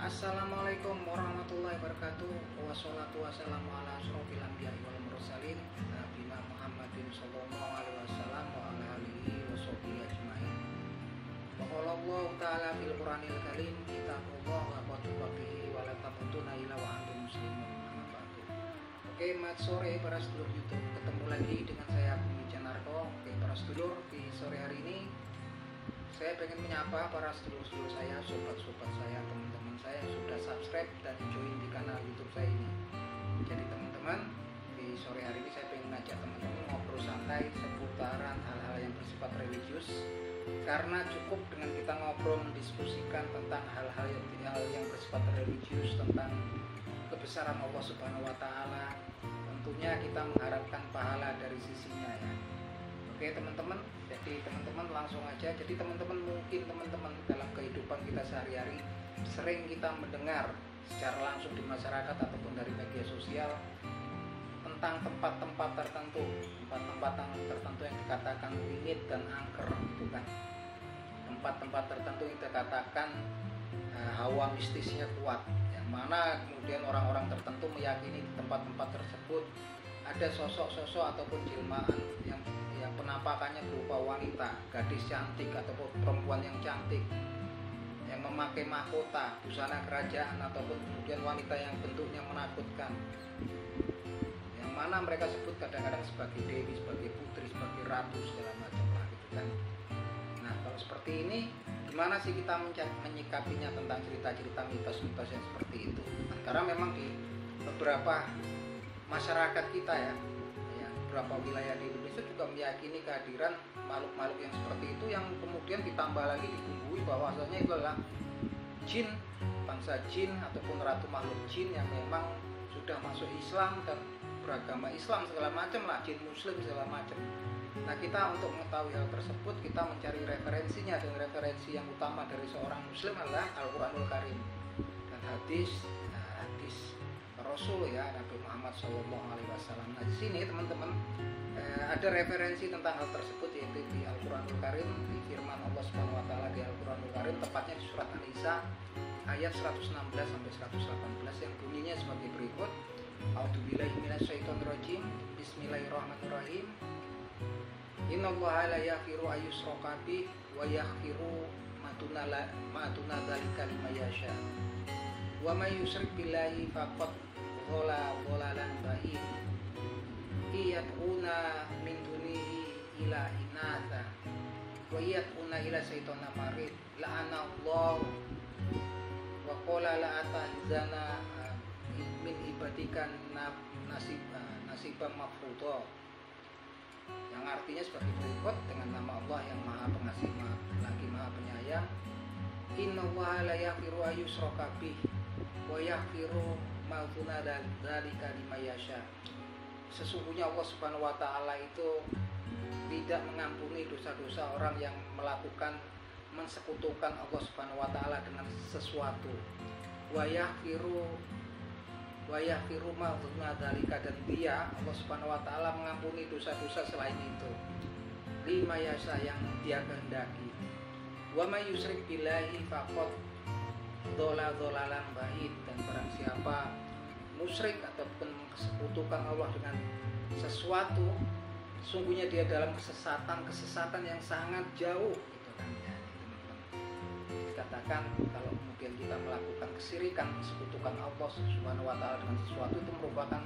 Assalamualaikum warahmatullahi wabarakatuh. Wassalatu wassalamu ala asyrofil anbiya'i wal mursalin nabiyina Muhammadin sallallahu alaihi wasallam wa ala alihi washabihi ajmain. Wa qala Allah ta'ala fil Qur'anil Karim, kitabullah wa qatubihi wa la tamutunna illa wa antum muslimun. Amma ba'du. Oke, mat sore para sedulur YouTube, ketemu lagi dengan saya Bumi Janarko. Oke, para sedulur, di sore hari ini saya pengen menyapa para sedulur-sedulur saya, sobat-sobat saya, teman-teman saya yang sudah subscribe dan join di kanal YouTube saya ini. Jadi teman-teman, di sore hari ini saya pengen ngajak teman-teman ngobrol santai seputaran hal-hal yang bersifat religius. Karena cukup dengan kita ngobrol mendiskusikan tentang hal-hal yang bersifat religius, tentang kebesaran Allah Subhanahu wa taala. Tentunya kita mengharapkan pahala dari sisinya ya. Oke teman-teman, jadi teman-teman langsung aja. Jadi teman-teman mungkin teman-teman dalam kehidupan kita sehari-hari sering kita mendengar secara langsung di masyarakat ataupun dari media sosial tentang tempat-tempat tertentu yang dikatakan wingit dan angker, gitu kan. Tempat-tempat tertentu yang dikatakan hawa mistisnya kuat, yang mana kemudian orang-orang tertentu meyakini di tempat-tempat tersebut ada sosok-sosok ataupun jelmaan yang penampakannya berupa wanita, gadis cantik ataupun perempuan yang cantik yang memakai mahkota, busana kerajaan ataupun kemudian wanita yang bentuknya menakutkan, yang mana mereka sebut kadang-kadang sebagai dewi, sebagai putri, sebagai ratu, segala macam lah gitu kan. Nah kalau seperti ini gimana sih kita menyikapinya tentang cerita-cerita mitos-mitos yang seperti itu? Karena memang di beberapa masyarakat kita ya, beberapa wilayah di Indonesia juga meyakini kehadiran makhluk-makhluk yang seperti itu, yang kemudian ditambah lagi dibumbui bahwasanya itu adalah jin, bangsa jin ataupun ratu makhluk jin yang memang sudah masuk Islam dan beragama Islam segala macam lah, jin muslim segala macam. Nah kita untuk mengetahui hal tersebut kita mencari referensinya, dan referensi yang utama dari seorang muslim adalah Al-Quranul Karim dan hadis Rasul ya, Nabi Muhammad SAW. Nah di sini teman-teman ada referensi tentang hal tersebut, yaitu di Al-Quranul Karim, di firman Allah Subhanahu Wa Taala di Al-Quranul Karim, tepatnya di surat An-Nisa ayat 116 sampai 118 yang bunyinya sebagai berikut. A'udzubillahi minasyaitonirrajim. Bismillahirrahmanirrahim. Innallaha la yaghfiru ayyushraka bih wa yaghfiru ma duna dzalika liman yasha. Wa may yusyrik billahi faqad dhalalan ba'id. Iyad'una min dunihi ila inatha wa iyad'una ila syaitana marid la'ana Allah wa qala la atahzana min ibadikan nasiban mafruḍa, yang artinya sebagai berikut: dengan nama Allah yang Maha Pengasih lagi Maha Penyayang. Innallaha la yaghfiru ayyushraka bih wa yaghfiru ma duna dzalika liman yasha. Sesungguhnya Allah Subhanahu wa taala itu tidak mengampuni dosa-dosa orang yang melakukan mensekutukan Allah Subhanahu wa taala dengan sesuatu. Wa yaghfiru ma duna dzalika, dan Dia Allah Subhanahu wa taala mengampuni dosa-dosa selain itu. Liman yasha, yang Dia kehendaki. Wa may yusyrik billahi faqad dhalalan ba'id, dan barang siapa musyrik ataupun mensekutukan Allah dengan sesuatu, sungguhnya dia dalam kesesatan yang sangat jauh, gitu kan ya. Dikatakan kalau kemudian kita melakukan kesirikan, mensekutukan Allah Subhanahu wa taala dengan sesuatu, itu merupakan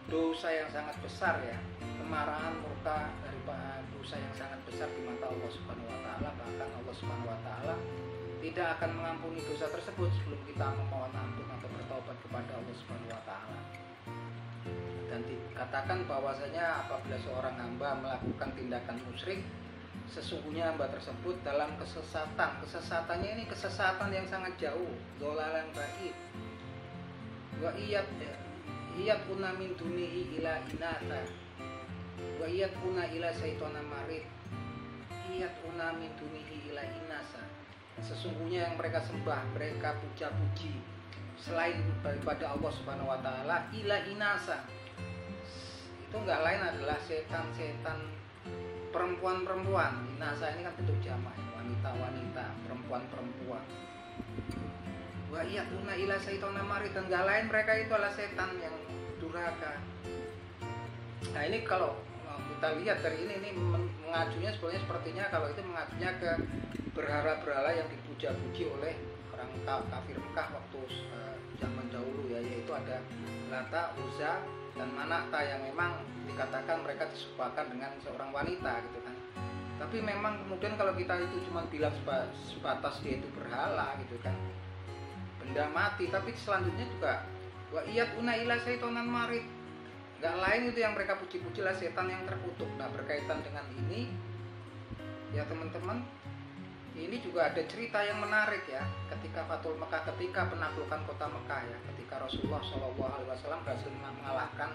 dosa yang sangat besar ya, kemarahan murka dari dosa yang sangat besar di mata Allah Subhanahu wa taala. Bahkan Allah Subhanahu wa taala tidak akan mengampuni dosa tersebut sebelum kita memohon ampun atau bertobat kepada Allah Subhanahu wa taala. Dan dikatakan bahwasanya apabila seorang hamba melakukan tindakan musyrik, sesungguhnya hamba tersebut dalam kesesatan. Kesesatannya ini kesesatan yang sangat jauh, dhalalan ba'id. Wa iyad'una min dunihi ila inatha wa iyad'una ila syaitana marid. Iyad'una min dunihi ila inasa. Sesungguhnya yang mereka sembah, mereka puja-puji selain daripada Allah Subhanahu wa taala, ila inasa, itu enggak lain adalah setan-setan perempuan-perempuan. Inasa ini kan bentuk jamak, wanita-wanita, perempuan-perempuan. wa iyatuna ila syaitana marid, dan gak lain mereka itu adalah setan yang durhaka. Nah ini kalau kita lihat dari ini mengajunya sebenarnya sepertinya kalau itu mengajunya ke berhala-berhala yang dipuja-puji oleh orang kafir Mekah waktu zaman dahulu ya, yaitu ada Lata, Uzza, dan Manata yang memang dikatakan mereka diserupakan dengan seorang wanita gitu kan. Tapi memang kemudian kalau kita itu cuma bilang sebatas dia itu berhala gitu kan, benda mati, tapi selanjutnya juga wa iyatuna ila syaitonan marid, gak lain itu yang mereka puji-puji lah setan yang terkutuk. Nah berkaitan dengan ini ya teman-teman, ini juga ada cerita yang menarik ya, ketika Fathul Mekah, ketika penaklukan kota Mekah ya, ketika Rasulullah SAW berhasil mengalahkan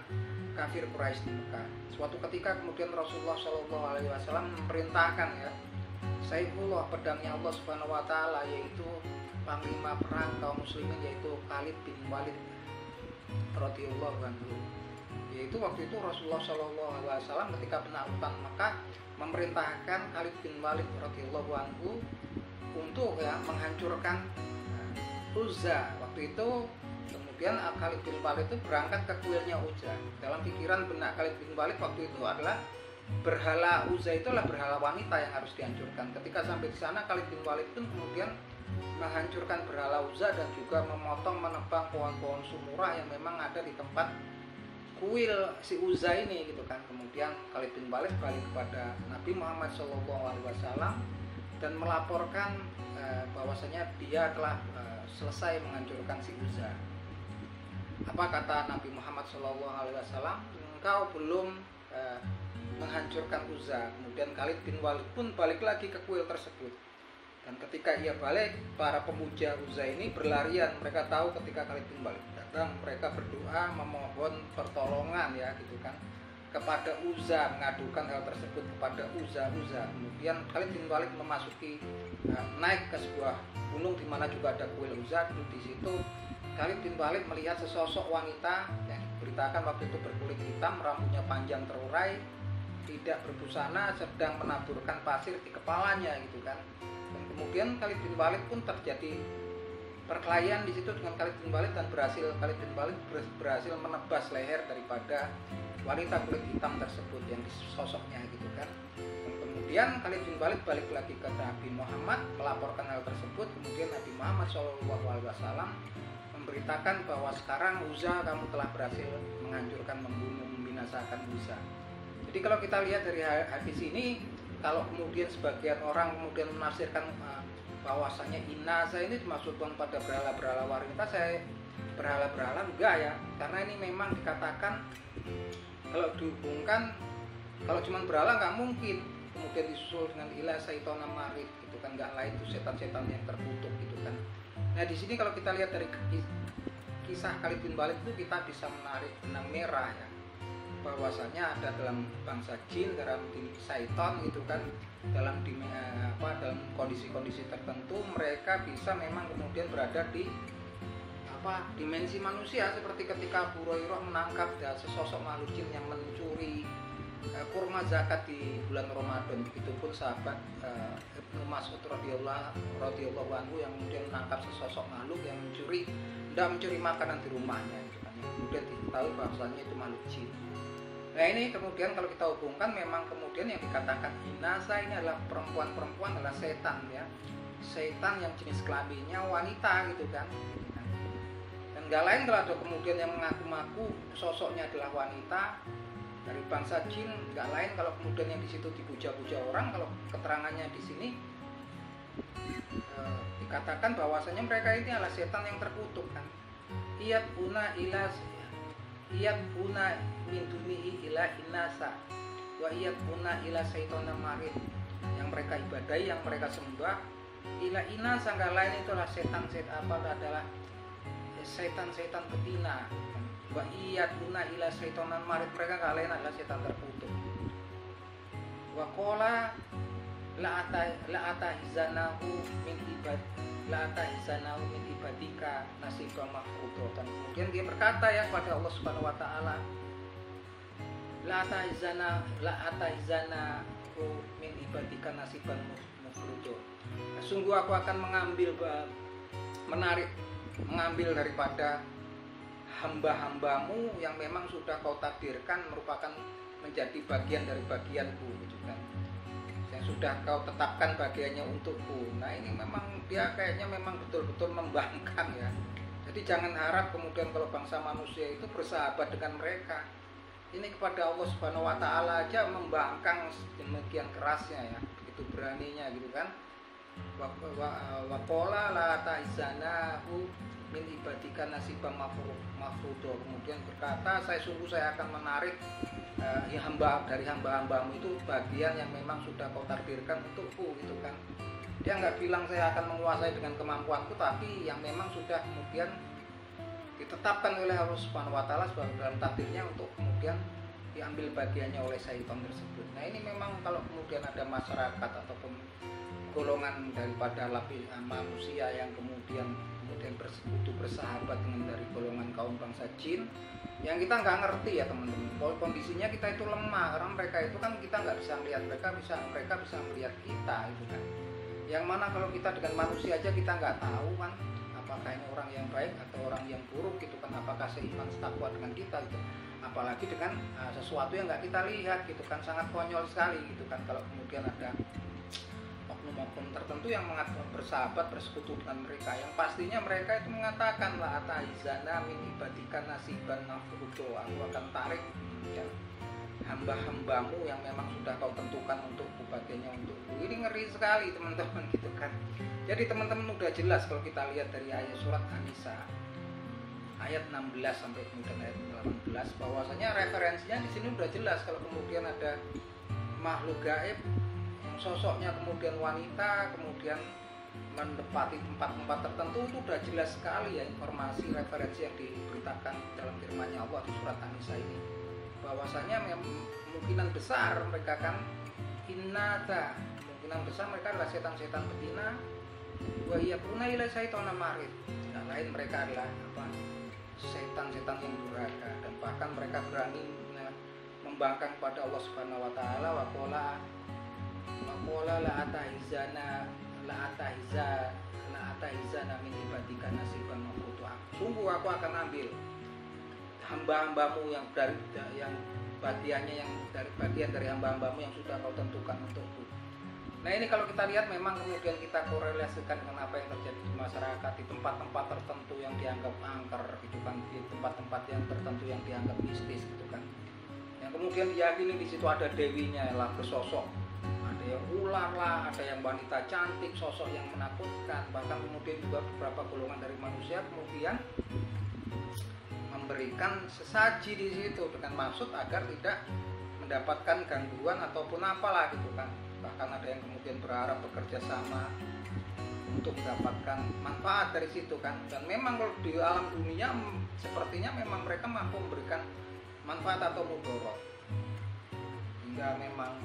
kafir Quraisy di Mekah. Suatu ketika kemudian Rasulullah SAW memerintahkan ya, Saifullah, pedangnya Allah Subhanahu Wa Taala, yaitu panglima perang kaum muslimin, yaitu Khalid bin Walid radhiyallahu anhu. Yaitu waktu itu Rasulullah SAW ketika penaklukan Mekah memerintahkan Khalid bin Walid radhiyallahu anhu untuk ya menghancurkan Uzza. Waktu itu kemudian Khalid bin Walid itu berangkat ke kuilnya Uzza. Dalam pikiran benak Khalid bin Walid waktu itu adalah berhala Uzza itu adalah berhala wanita yang harus dihancurkan. Ketika sampai di sana Khalid bin Walid pun kemudian menghancurkan berhala Uzza dan juga memotong menebang pohon-pohon sumurah yang memang ada di tempat kuil si Uzza ini gitu kan. Kemudian Khalid bin Walid balik kepada Nabi Muhammad SAW dan melaporkan bahwasanya dia telah selesai menghancurkan si Uzza. Apa kata Nabi Muhammad SAW? Engkau belum menghancurkan Uzza. Kemudian Khalid bin Walid pun balik lagi ke kuil tersebut. Dan ketika ia balik, para pemuja Uzza ini berlarian. Mereka tahu ketika Khalid bin Walid datang, mereka berdoa memohon pertolongan ya gitu kan kepada Uzza, mengadukan hal tersebut kepada Uzza. Kemudian Khalid bin Walid memasuki naik ke sebuah gunung di mana juga ada kuil Uzza. Di situ Khalid bin Walid melihat sesosok wanita yang diberitakan waktu itu berkulit hitam, rambutnya panjang terurai, tidak berbusana, sedang menaburkan pasir di kepalanya gitu kan. Dan kemudian Khalid bin Walid pun terjadi perkelahian di situ dengan Khalid bin Walid, dan Khalid bin Walid berhasil menebas leher daripada wanita kulit hitam tersebut yang sosoknya gitu kan. Dan kemudian Khalid bin Walid balik lagi ke Nabi Muhammad melaporkan hal tersebut. Kemudian Nabi Muhammad SAW memberitakan bahwa sekarang Uzza kamu telah berhasil menghancurkan, membunuh, membinasakan Uzza. Jadi kalau kita lihat dari hadis ini, kalau kemudian sebagian orang kemudian menafsirkan bahwasanya inasa ini dimaksudkan pada berhala-berhala wanita, saya berhala-berhala enggak ya, karena ini memang dikatakan kalau dihubungkan, kalau cuma berhala nggak mungkin kemudian disusul dengan ila syaitana marid gitu kan, nggak lain itu setan-setan yang terkutuk gitu kan. Nah di sini kalau kita lihat dari kisah Khalid bin Walid itu kita bisa menarik benang merah ya, bahwasanya ada dalam bangsa jin, dalam syaitan gitu kan, dalam dalam kondisi-kondisi tertentu mereka bisa memang kemudian berada di dimensi manusia, seperti ketika Abu Hurairah menangkap sesosok makhluk jin yang mencuri kurma zakat di bulan Ramadan. Begitupun sahabat Ibnu Mas'ud radhiyallahu anhu yang kemudian menangkap sesosok makhluk yang mencuri makanan di rumahnya gitu kan. Kemudian diketahui bahwasanya itu makhluk jin. Nah ini kemudian kalau kita hubungkan, memang kemudian yang dikatakan inasa ini adalah perempuan adalah setan ya, setan yang jenis kelaminnya wanita gitu kan. Dan gak lain kalau ada kemudian yang mengaku-ngaku sosoknya adalah wanita dari bangsa jin, gak lain kalau kemudian yang di situ dipuja-puja orang, kalau keterangannya di sini dikatakan bahwasanya mereka ini adalah setan yang terkutuk kan. Iyat una min dunihi ila inasa wa iyat una ila syaitana marid, yang mereka ibadahi, yang mereka sembah ila inasa, gak lain itu adalah adalah setan-setan betina. Wa iyatuna ila syaitonan marid, mereka gak lain adalah setan terkutuk. Wa qala la atahizanahu min ibadika nasibah mafruḍatan. Kemudian dia berkata ya kepada Allah Subhanahu wa taala, la atahizanahu min ibadika nasiban mafruḍo. Sungguh aku akan menarik mengambil daripada hamba-hambamu yang memang sudah kau takdirkan merupakan menjadi bagian dari bagianku gitu kan, yang sudah kau tetapkan bagiannya untukku. Nah ini memang dia kayaknya memang betul-betul membangkang ya. Jadi jangan harap kemudian kalau bangsa manusia itu bersahabat dengan mereka. Ini kepada Allah Subhanahu wa taala aja membangkang demikian kerasnya ya, begitu beraninya gitu kan. Wa qala la ta'izanahu min ibadika nasiban mafruḍo. Kemudian berkata, saya akan menarik hamba dari hamba-hambamu itu bagian yang memang sudah kau takdirkan untukku gitu kan. Dia nggak bilang saya akan menguasai dengan kemampuanku, tapi yang memang sudah kemudian ditetapkan oleh Allah Subhanahu wa taala sebagai dalam takdirnya untuk kemudian diambil bagiannya oleh syaitan tersebut. Nah ini memang kalau kemudian ada masyarakat ataupun golongan daripada manusia yang kemudian bersekutu bersahabat dengan dari golongan kaum bangsa jin, yang kita nggak ngerti ya teman-teman. Kondisinya kita itu lemah, karena mereka itu kan kita nggak bisa melihat mereka bisa melihat kita itu kan. Yang mana kalau kita dengan manusia aja kita nggak tahu kan, apakah ini orang yang baik atau orang yang buruk gitu kan, apakah seiman setakwa dengan kita gitu. Apalagi dengan sesuatu yang nggak kita lihat gitu kan, sangat konyol sekali gitu kan kalau kemudian ada oknum-oknum tertentu yang bersahabat bersekutu dengan mereka, yang pastinya mereka itu mengatakan la ataizana min ibadika nasiban mafruḍo, aku akan tarik ya, hamba-hambamu yang memang sudah kau tentukan untukku bagiannya untukku. Ini ngeri sekali teman-teman gitu kan. Jadi teman-teman udah jelas kalau kita lihat dari ayat surat An-Nisa ayat 16 sampai kemudian ayat 18 bahwasanya referensinya di sini udah jelas kalau kemudian ada makhluk gaib yang sosoknya kemudian wanita kemudian menempati tempat-tempat tertentu, itu udah jelas sekali ya informasi referensi yang diberitakan dalam firman-Nya Allah di surat An-Nisa ini, bahwasanya kemungkinan besar mereka kan kemungkinan besar mereka adalah setan-setan betina, wa yakuna ila syaitana marid, dan lain mereka adalah setan-setan yang durhaka, dan bahkan mereka berani membangkang pada Allah Subhanahu wa taala. Wa qala la atahizana min ibadika nasiban mafruḍo. Sungguh aku akan ambil hamba-hambamu yang bagiannya yang dari bagian dari hamba-hambamu yang sudah kau tentukan untukku. Nah ini kalau kita lihat memang kemudian kita korelasikan dengan apa yang terjadi di masyarakat di tempat-tempat tertentu yang dianggap angker gitu kan, di tempat-tempat yang tertentu yang dianggap mistis gitu kan, yang kemudian diyakini di situ ada dewinya lah bersosok, ada yang ular lah, ada yang wanita cantik, sosok yang menakutkan, bahkan kemudian juga beberapa golongan dari manusia kemudian memberikan sesaji di situ dengan maksud agar tidak mendapatkan gangguan ataupun apalah gitu kan. Bahkan ada yang kemudian berharap bekerja sama untuk mendapatkan manfaat dari situ kan. Dan memang kalau di alam dunia sepertinya memang mereka mampu memberikan manfaat atau mudarat, hingga memang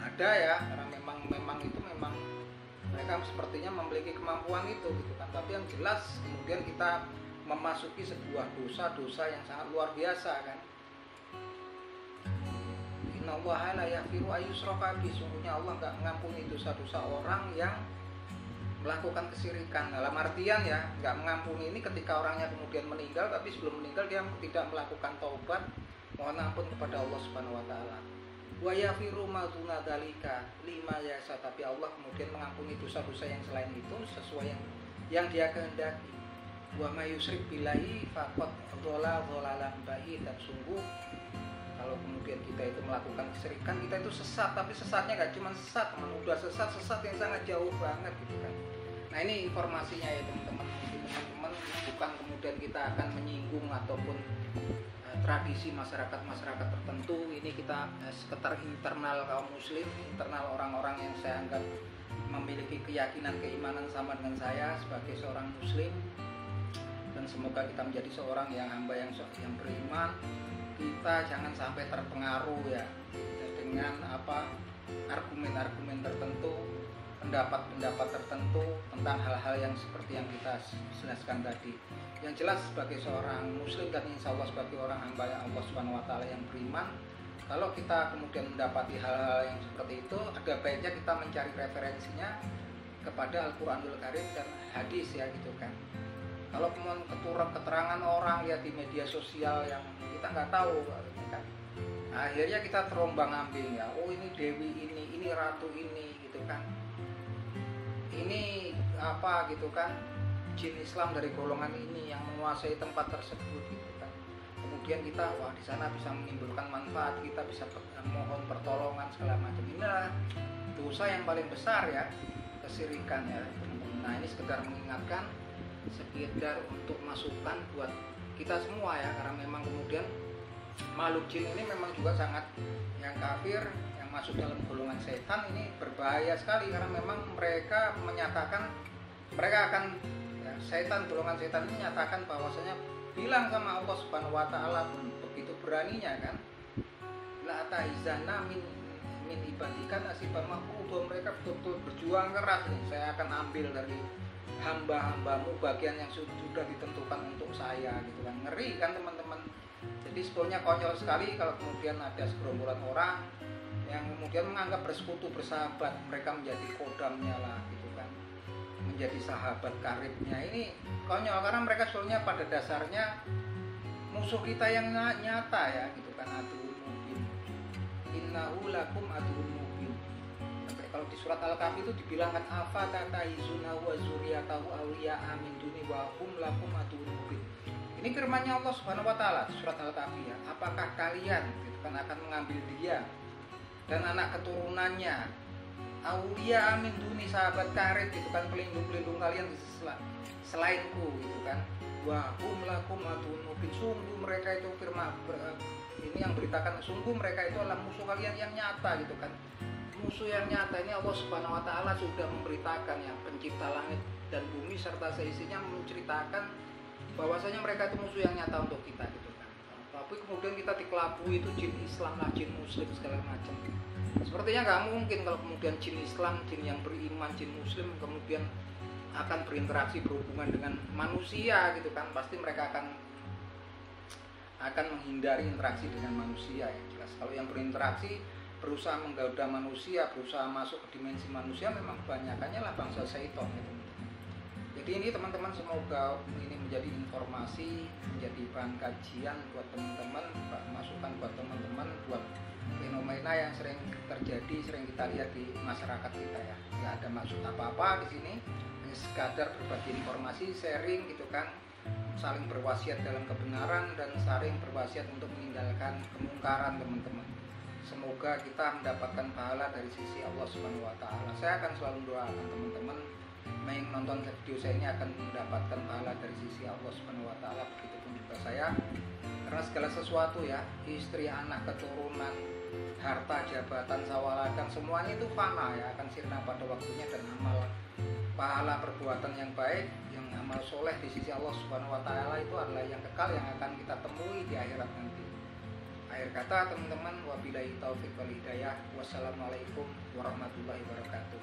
ada ya, karena memang itu memang mereka sepertinya memiliki kemampuan itu gitu kan. Tapi yang jelas kemudian kita memasuki sebuah dosa yang sangat luar biasa kan. Innallaha la yaghfiru ayyushraka bihi, sungguhnya Allah enggak mengampuni dosa-dosa orang yang melakukan kesyirikan. Dalam artian ya, enggak mengampuni ini ketika orangnya kemudian meninggal, tapi sebelum meninggal dia tidak melakukan taubat, mohon ampun kepada Allah Subhanahu wa taala. Wa yaghfiru ma duna dzalika lima yasha, tapi Allah kemudian mengampuni dosa-dosa yang selain itu sesuai yang dia kehendaki. Wa may yusyrik billahi faqad dhalla dhalalan ba'id, dan sungguh kalau kemudian kita itu melakukan kesyirikan, kita itu sesat, tapi sesatnya gak cuma sesat, udah sesat yang sangat jauh banget gitu kan. Nah ini informasinya ya teman-teman, bukan kemudian kita akan menyinggung ataupun tradisi masyarakat tertentu. Ini kita sekitar internal kaum muslim, internal orang-orang yang saya anggap memiliki keyakinan keimanan sama dengan saya sebagai seorang muslim, dan semoga kita menjadi seorang yang hamba yang beriman. Kita jangan sampai terpengaruh ya dengan argumen-argumen tertentu, pendapat tertentu tentang hal-hal yang seperti yang kita jelaskan tadi. Yang jelas sebagai seorang muslim dan insya Allah sebagai orang hamba yang Allah Subhanahu wa taala yang beriman, kalau kita kemudian mendapati hal-hal yang seperti itu, ada baiknya kita mencari referensinya kepada Al-Quranul Karim dan hadis ya gitu kan. Kalau kemudian keterangan orang lihat di media sosial yang kita nggak tahu kan, akhirnya kita terombang ambing ya, oh ini dewi ini ratu ini gitu kan, ini apa gitu kan, jin Islam dari golongan ini yang menguasai tempat tersebut gitu kan. Kemudian kita wah di sana bisa menimbulkan manfaat, kita bisa mohon pertolongan segala macam. Inilah dosa yang paling besar ya, kesirikan ya. Nah ini sekedar mengingatkan, sekedar untuk masukan buat kita semua ya, karena memang kemudian makhluk jin ini memang juga sangat yang kafir, yang masuk dalam golongan setan ini berbahaya sekali, karena memang mereka menyatakan mereka akan ya, golongan setan ini menyatakan bahwasanya bilang sama Allah Subhanahu wa taala pun begitu beraninya kan, la ta'izana min ibadikan asibah mahmud, mereka betul-betul berjuang keras nih, saya akan ambil dari hamba-hambamu bagian yang sudah ditentukan untuk saya gitu kan. Ngeri kan teman-teman. Jadi sebetulnya konyol sekali kalau kemudian ada segerombolan orang yang kemudian menganggap bersekutu bersahabat, mereka menjadi kodamnya lah gitu kan, menjadi sahabat karibnya. Ini konyol karena mereka sebetulnya pada dasarnya musuh kita yang nyata ya gitu kan, aduun mubin, innahu lakum aduun mubin. Sampai kalau di surat Al-Kahfi itu dibilangkan afa tatahizuna wa zuriyatahu awliya amin duni wa hum lakum aduun mubin. Ini firman-Nya Allah Subhanahu wa taala di surat Al-Kahfi ya, apakah kalian gitu kan akan mengambil dia dan anak keturunannya aulia amin duni, sahabat karib gitu kan, pelindung-pelindung kalian selainku gitu kan, wa hum lakum aduun mubin, sungguh mereka itu ini yang beritakan sungguh mereka itu adalah musuh kalian yang nyata gitu kan. Musuh yang nyata ini Allah Subhanahu wa taala sudah memberitakan ya, pencipta langit dan bumi serta seisinya menceritakan bahwasanya mereka itu musuh yang nyata untuk kita gitu kan. Tapi kemudian kita dikelabui itu jin Islam lah, jin Muslim segala macam. Sepertinya nggak mungkin kalau kemudian jin Islam, jin yang beriman, jin Muslim kemudian akan berinteraksi berhubungan dengan manusia gitu kan. Pasti mereka akan menghindari interaksi dengan manusia ya jelas. Kalau yang berinteraksi berusaha menggoda manusia, berusaha masuk ke dimensi manusia, memang kebanyakannya lah bangsa syaitan gitu. Jadi ini teman-teman, semoga ini menjadi informasi, menjadi bahan kajian buat teman-teman, masukan buat teman-teman, buat fenomena yang sering terjadi, sering kita lihat di masyarakat kita ya. Nggak ada maksud apa-apa di sini, hanya sekadar berbagi informasi, sharing gitu kan, saling berwasiat dalam kebenaran dan saling berwasiat untuk meninggalkan kemungkaran teman-teman. Semoga kita mendapatkan pahala dari sisi Allah Subhanahu wa taala. Saya akan selalu doakan teman-teman yang nonton video saya ini akan mendapatkan pahala dari sisi Allah Subhanahu wa taala, begitupun juga saya. Karena segala sesuatu ya, istri, anak, keturunan, harta, jabatan, sawaladang, semuanya itu fana ya, akan sirna pada waktunya, dan amal pahala perbuatan yang baik, yang amal soleh di sisi Allah Subhanahu wa taala itu adalah yang kekal, yang akan kita temui di akhirat nanti. Akhir kata teman-teman, wabillahi taufik wal hidayah. Wassalamualaikum warahmatullahi wabarakatuh.